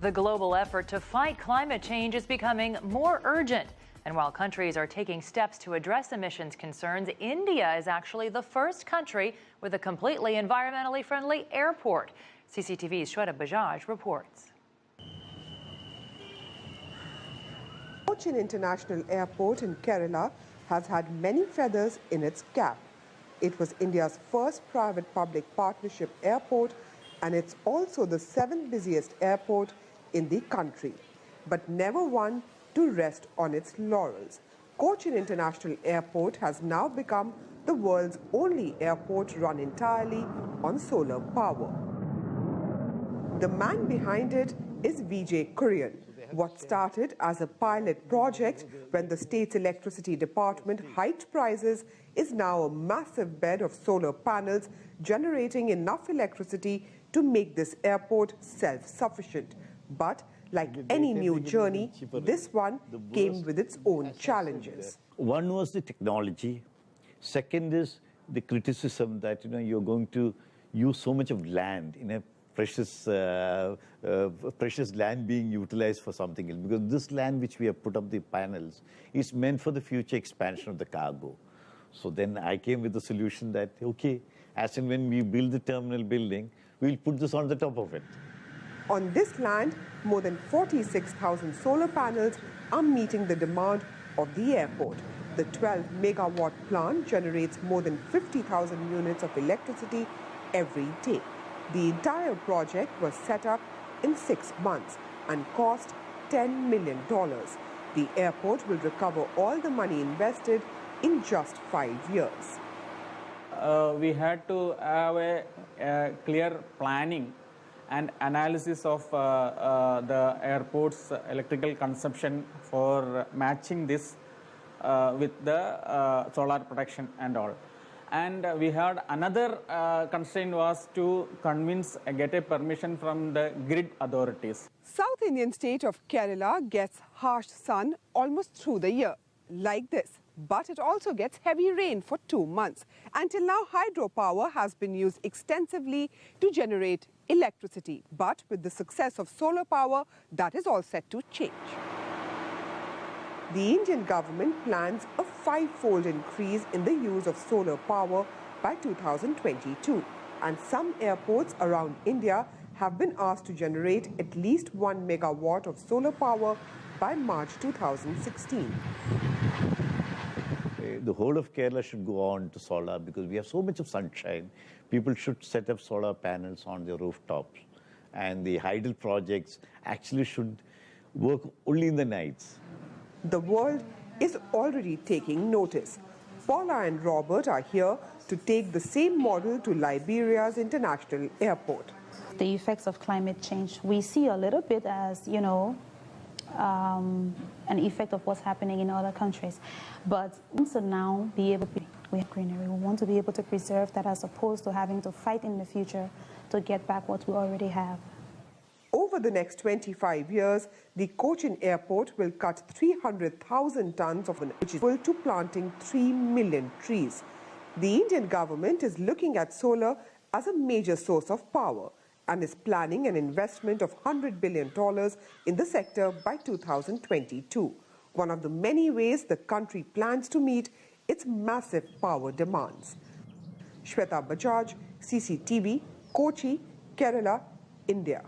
The global effort to fight climate change is becoming more urgent. And while countries are taking steps to address emissions concerns, India is actually the first country with a completely environmentally friendly airport. CCTV's Shweta Bajaj reports. Cochin International Airport in Kerala has had many feathers in its cap. It was India's first private-public partnership airport, and it's also the 7th busiest airport in the country, but never one to rest on its laurels. Cochin International Airport has now become the world's only airport run entirely on solar power. The man behind it is Vijay Kurian. What started as a pilot project when the state's electricity department hiked prices is now a massive bed of solar panels generating enough electricity to make this airport self-sufficient. But like any new journey, this one came with its own challenges. One was the technology. Second is the criticism that you're going to use so much of land, precious land being utilized for something else. Because this land which we have put up the panels is meant for the future expansion of the cargo. So then I came with the solution that, okay, as and when we build the terminal building, we'll put this on the top of it. On this land, more than 46,000 solar panels are meeting the demand of the airport. The 12-megawatt plant generates more than 50,000 units of electricity every day. The entire project was set up in 6 months and cost $10 million. The airport will recover all the money invested in just 5 years. We had to have a clear planning and analysis of the airport's electrical consumption for matching this with the solar production and all. And we had another constraint was to get a permission from the grid authorities. South Indian state of Kerala gets harsh sun almost through the year, like this. But it also gets heavy rain for 2 months. Until now, hydropower has been used extensively to generate electricity. But with the success of solar power, that is all set to change. The Indian government plans a 5-fold increase in the use of solar power by 2022. And some airports around India have been asked to generate at least 1 megawatt of solar power by March 2016. The whole of Kerala should go on to solar because we have so much of sunshine. People should set up solar panels on their rooftops. And the hydel projects actually should work only in the nights. The world is already taking notice. Paula and Robert are here to take the same model to Liberia's international airport. The effects of climate change, we see a little bit as, an effect of what's happening in other countries. But to now be able to, we have greenery. We want to be able to preserve that as opposed to having to fight in the future to get back what we already have. Over the next 25 years, the Cochin airport will cut 300,000 tons of which is equal to planting 3 million trees. The Indian government is looking at solar as a major source of power and is planning an investment of $100 billion in the sector by 2022, one of the many ways the country plans to meet its massive power demands. Shweta Bajaj, CCTV, Kochi, Kerala, India.